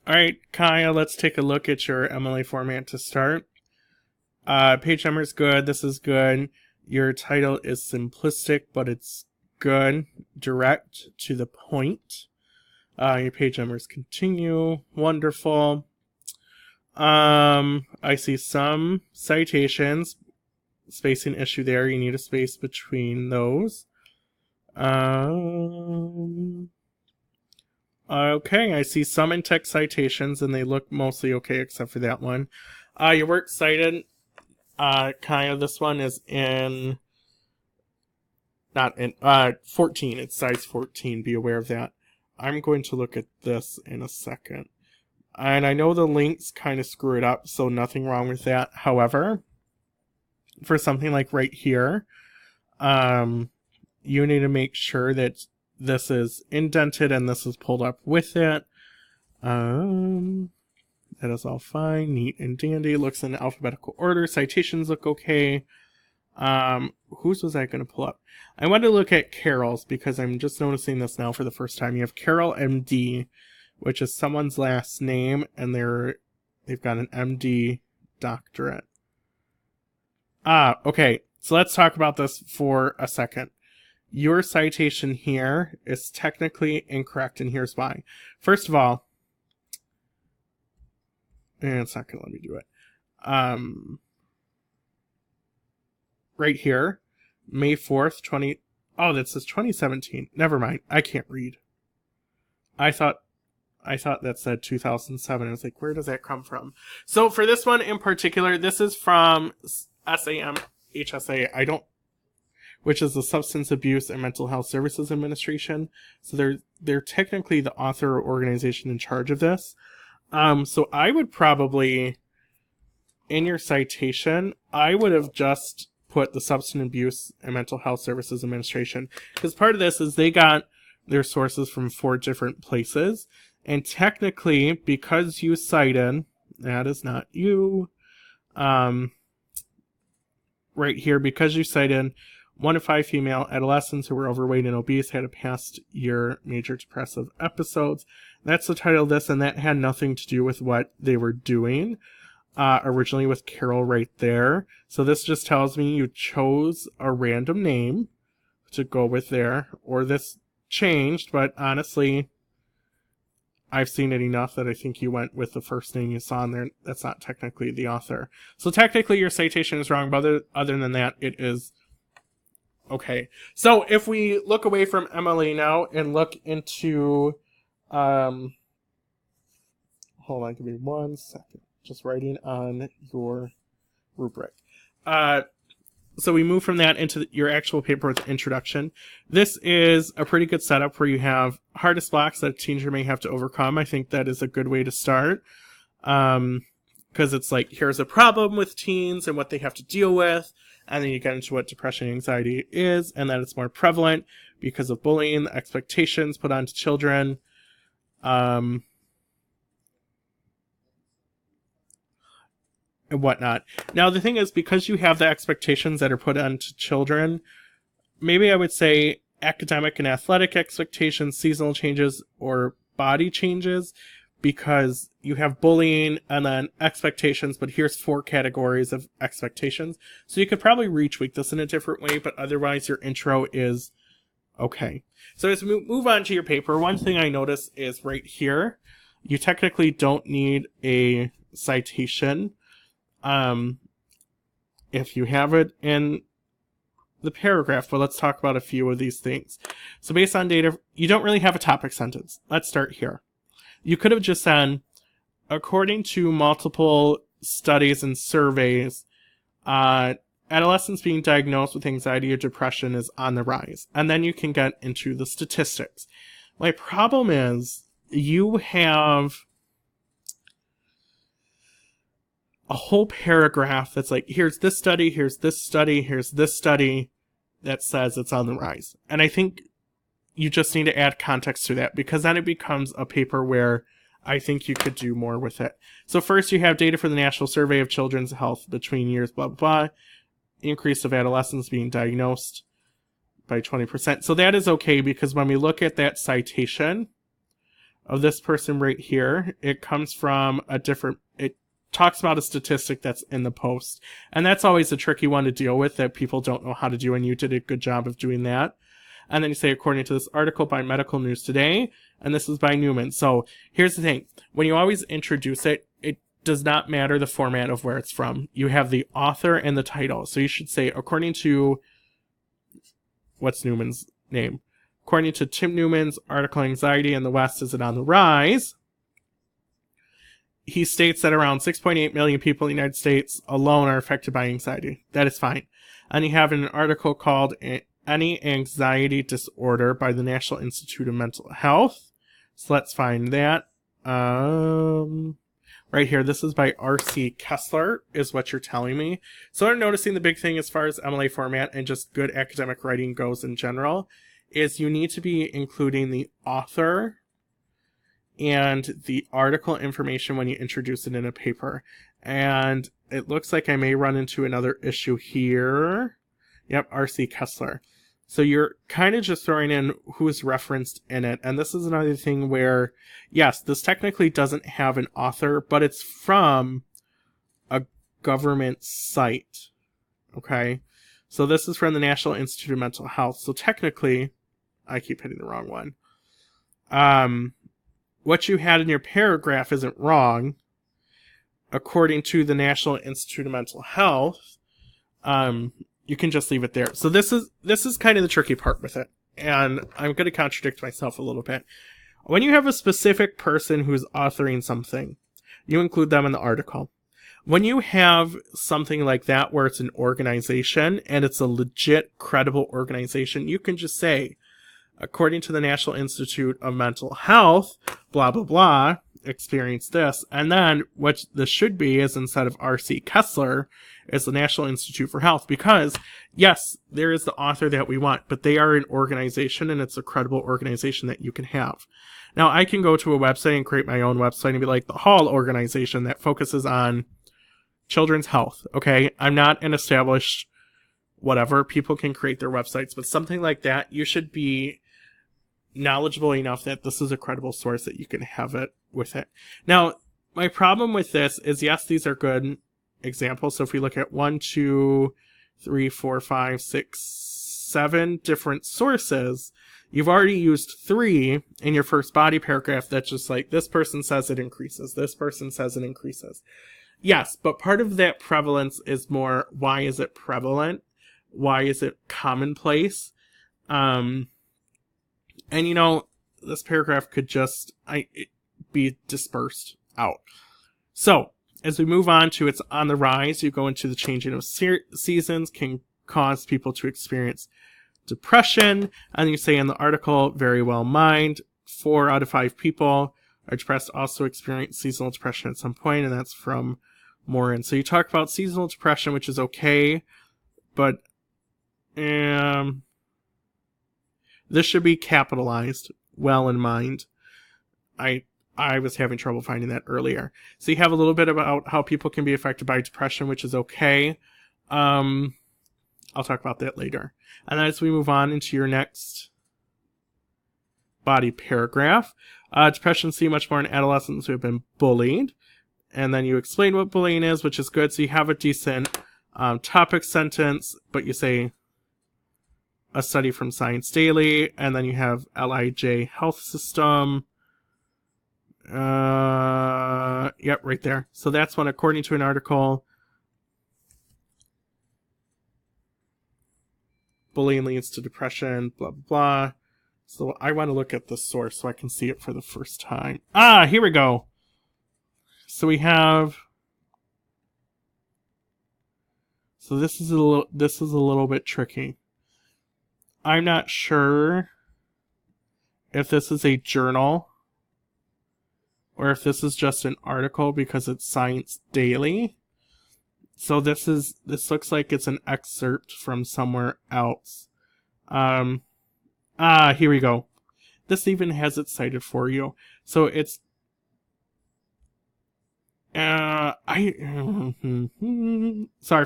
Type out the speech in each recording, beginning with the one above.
All right, Kaya, let's take a look at your MLA format to start. Page number is good. This is good. Your title is simplistic, but it's good. Direct to the point. Your page numbers continue. Wonderful. I see some citations. Spacing issue there. You need a space between those. Okay, I see some in-text citations, and they look mostly okay except for that one. Your works cited, Kaya, this one is in, not in, 14. It's size 14. Be aware of that. I'm going to look at this in a second. And I know the links kind of screw it up, so nothing wrong with that. However, for something like right here, you need to make sure that this is indented and this is pulled up with it. That is all fine, neat and dandy. Looks in alphabetical order. Citations look okay. Whose was I going to pull up? I want to look at Carol's because I'm just noticing this now for the first time. You have Carol MD, which is someone's last name, and they've got an MD doctorate. Okay. So let's talk about this for a second. Your citation here is technically incorrect, and here's why. First of all, and it's not going to let me do it. Right here, May 4th, that says 2017. Never mind. I can't read. I thought that said 2007. I was like, where does that come from? So for this one in particular, this is from SAMHSA. Which is the Substance Abuse and Mental Health Services Administration. So they're technically the author or organization in charge of this. So I would probably, in your citation, I would have just put the Substance Abuse and Mental Health Services Administration. Because part of this is they got their sources from 4 different places. And technically, because you cited, that is not you, right here, because you cited 1 to 5 female adolescents who were overweight and obese had a past year major depressive episodes. That's the title of this, and that had nothing to do with what they were doing originally with Carol right there. So this just tells me you chose a random name to go with there, or this changed, but honestly, I've seen it enough that I think you went with the first name you saw in there. That's not technically the author. So technically your citation is wrong, but other than that, it is okay. So if we look away from MLA now and look into, hold on, give me 1 second. Just writing on your rubric. So we move from that into your actual paper with the introduction. This is a pretty good setup where you have hardest blocks that a teenager may have to overcome. I think that is a good way to start. Because it's like, here's a problem with teens and what they have to deal with. And then you get into what depression and anxiety is, and that it's more prevalent because of bullying, the expectations put onto children. And whatnot. Now, the thing is, because you have the expectations that are put onto children, maybe I would say academic and athletic expectations, seasonal changes, or body changes, because you have bullying and then expectations, but here's 4 categories of expectations. So you could probably retweak this in a different way, but otherwise your intro is okay. So as we move on to your paper, one thing I notice is right here, you technically don't need a citation if you have it in the paragraph, but let's talk about a few of these things. So based on data, you don't really have a topic sentence. Let's start here. You could have just said, according to multiple studies and surveys, adolescents being diagnosed with anxiety or depression is on the rise. And then you can get into the statistics. My problem is you have a whole paragraph that's like, here's this study, here's this study, here's this study that says it's on the rise. And I think you just need to add context to that, because then it becomes a paper where I think you could do more with it. So first you have data for the National Survey of Children's Health between years, blah, blah, blah. Increase of adolescents being diagnosed by 20%. So that is okay, because when we look at that citation, of this person right here. It comes from it talks about a statistic that's in the post. And that's always a tricky one to deal with that people don't know how to do, and you did a good job of doing that. And then you say, according to this article by Medical News Today, and this is by Newman. So here's the thing. When you always introduce it, it does not matter the format of where it's from. You have the author and the title. So you should say, according to, what's Newman's name? According to Tim Newman's article, Anxiety in the West, Is It on the Rise? He states that around 6.8 million people in the United States alone are affected by anxiety. That is fine. And you have an article called Any Anxiety Disorder by the National Institute of Mental Health. So let's find that. Right here, this is by R.C. Kessler, is what you're telling me. So I'm noticing the big thing as far as MLA format and just good academic writing goes in general is you need to be including the author and the article information when you introduce it in a paper. And it looks like I may run into another issue here. Yep, R.C. Kessler. So you're kind of just throwing in who's referenced in it. And this is another thing where, yes, this technically doesn't have an author, but it's from a government site. Okay? So this is from the National Institute of Mental Health. So technically, I keep hitting the wrong one. What you had in your paragraph isn't wrong. According to the National Institute of Mental Health, you can just leave it there. So this is kind of the tricky part with it. And I'm going to contradict myself a little bit. When you have a specific person who's authoring something, you include them in the article. When you have something like that where it's an organization and it's a legit, credible organization, you can just say, according to the National Institute of Mental Health, blah, blah, blah, experience this. And then what this should be is, instead of R.C. Kessler, is the National Institute for Health. Because, yes, there is the author that we want, but they are an organization, and it's a credible organization that you can have. Now, I can go to a website and create my own website and be like the Hall organization that focuses on children's health. Okay? I'm not an established whatever. People can create their websites, but something like that, you should be knowledgeable enough that this is a credible source that you can have it with it. Now, my problem with this is, yes, these are good examples. So if we look at 1, 2, 3, 4, 5, 6, 7 different sources, you've already used 3 in your first body paragraph. That's just like, this person says it increases. This person says it increases. Yes, but part of that prevalence is more, why is it prevalent? Why is it commonplace? And, you know, this paragraph could just be dispersed out. So, as we move on to It's on the Rise, you go into the changing of seasons can cause people to experience depression. And you say in the article, very well mined, 4 out of 5 people are depressed also experience seasonal depression at some point, and that's from Morin. So you talk about seasonal depression, which is okay, but this should be capitalized, well in mind. I was having trouble finding that earlier. So you have a little bit about how people can be affected by depression, which is okay. I'll talk about that later. And then as we move on into your next body paragraph, depression seen much more in adolescents who have been bullied. And then you explain what bullying is, which is good. So you have a decent topic sentence, but you say a study from Science Daily, and then you have LIJ Health System. Yep, right there. So that's one, according to an article, bullying leads to depression, blah, blah, blah. So I want to look at the source so I can see it for the first time. Ah, here we go. So we have, so this is a little bit tricky. I'm not sure if this is a journal or if this is just an article because it's Science Daily. So this looks like it's an excerpt from somewhere else. Here we go. This even has it cited for you. So it's sorry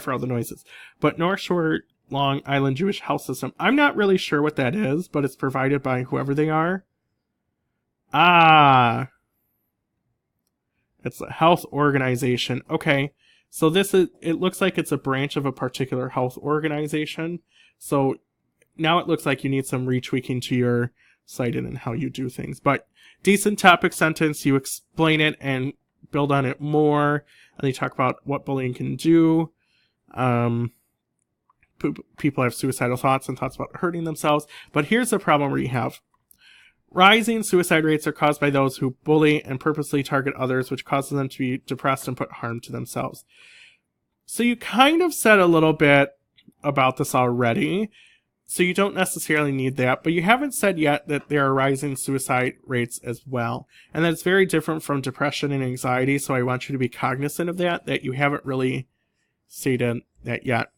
for all the noises. But North Shore Long Island Jewish Health System. I'm not really sure what that is, but it's provided by whoever they are. Ah, it's a health organization. Okay. So it looks like it's a branch of a particular health organization. So now it looks like you need some retweaking to your site and how you do things. But decent topic sentence, you explain it and build on it more. And you talk about what bullying can do. People have suicidal thoughts and thoughts about hurting themselves. But here's the problem where you have rising suicide rates are caused by those who bully and purposely target others, which causes them to be depressed and put harm to themselves. So you kind of said a little bit about this already, so you don't necessarily need that, but you haven't said yet that there are rising suicide rates as well. And that's very different from depression and anxiety, so I want you to be cognizant of that you haven't really stated that yet.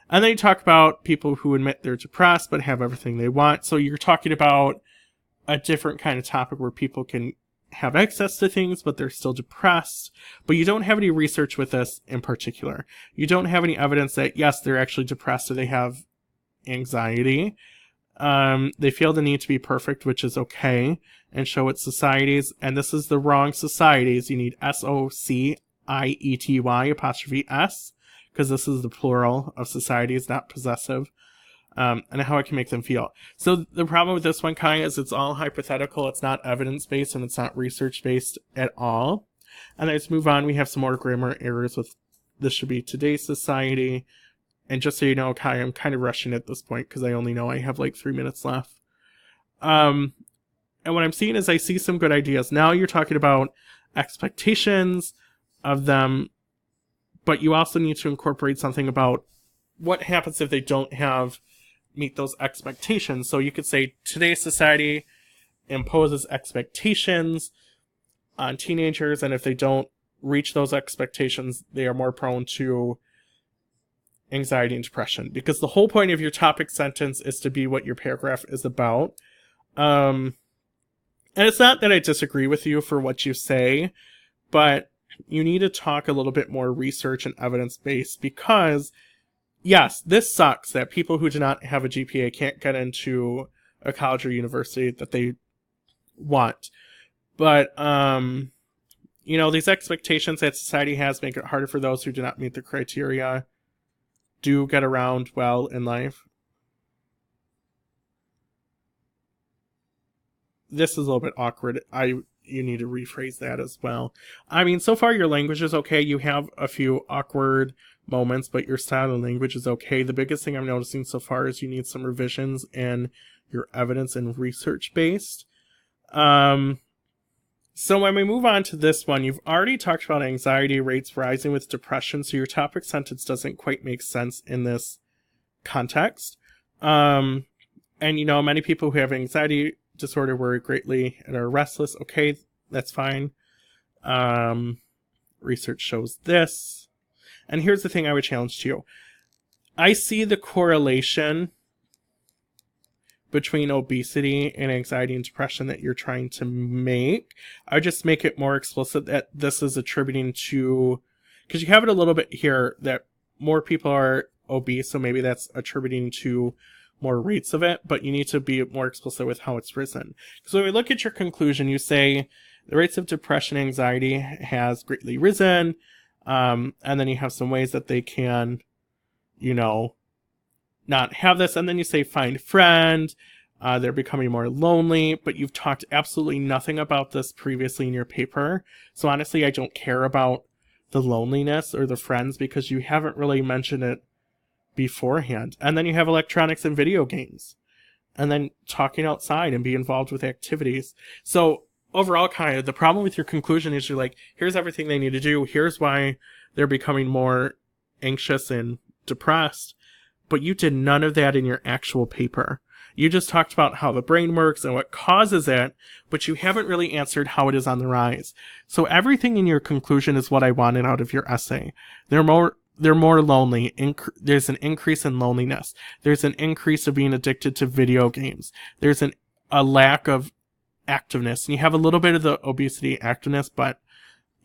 And then you talk about people who admit they're depressed but have everything they want. So you're talking about a different kind of topic where people can have access to things, but they're still depressed. But you don't have any research with this in particular. You don't have any evidence that, yes, they're actually depressed or they have anxiety. They feel the need to be perfect, which is okay, and show it societies. And this is the wrong societies. You need SOCIETY apostrophe S, because this is the plural of societies, not possessive. And how it can make them feel. So the problem with this one, Kai, is it's all hypothetical. It's not evidence-based and it's not research-based at all. And let's move on. We have some more grammar errors with this should be today's society. And just so you know, Kai, I'm kind of rushing at this point because I only know I have like 3 minutes left. And what I'm seeing is I see some good ideas. Now you're talking about expectations of them, but you also need to incorporate something about what happens if they don't meet those expectations. So you could say today's society imposes expectations on teenagers, and if they don't reach those expectations, they are more prone to anxiety and depression. Because the whole point of your topic sentence is to be what your paragraph is about. And it's not that I disagree with you for what you say, but you need to talk a little bit more research and evidence-based, because yes, this sucks that people who do not have a GPA can't get into a college or university that they want. But, these expectations that society has make it harder for those who do not meet the criteria do get around well in life. This is a little bit awkward. You need to rephrase that as well. I mean, so far your language is okay. You have a few awkward moments, but your style and language is okay. The biggest thing I'm noticing so far is you need some revisions and your evidence and research based. So when we move on to this one, you've already talked about anxiety rates rising with depression, so your topic sentence doesn't quite make sense in this context. And many people who have anxiety disorder worry greatly and are restless. Okay, that's fine. Research shows this. And here's the thing I would challenge to you. I see the correlation between obesity and anxiety and depression that you're trying to make. I would just make it more explicit that this is attributing to, because you have it a little bit here that more people are obese, so maybe that's attributing to more rates of it, but you need to be more explicit with how it's risen. So when we look at your conclusion, you say the rates of depression and anxiety has greatly risen, and then you have some ways that they can, not have this, and then you say find friend, they're becoming more lonely, but you've talked absolutely nothing about this previously in your paper, so honestly I don't care about the loneliness or the friends because you haven't really mentioned it beforehand. And then you have electronics and video games, and then talking outside and be involved with activities. So overall, kind of the problem with your conclusion is you're like, here's everything they need to do, here's why they're becoming more anxious and depressed, but you did none of that in your actual paper. You just talked about how the brain works and what causes it, but you haven't really answered how it is on the rise. So everything in your conclusion is what I wanted out of your essay. They're more lonely. There's an increase in loneliness. There's an increase of being addicted to video games. There's a lack of activeness. And you have a little bit of the obesity activeness, but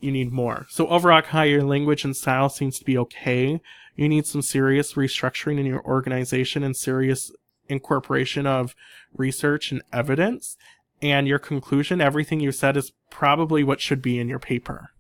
you need more. So overall, Kai, your language and style seems to be okay. You need some serious restructuring in your organization and serious incorporation of research and evidence. and your conclusion, everything you said is probably what should be in your paper.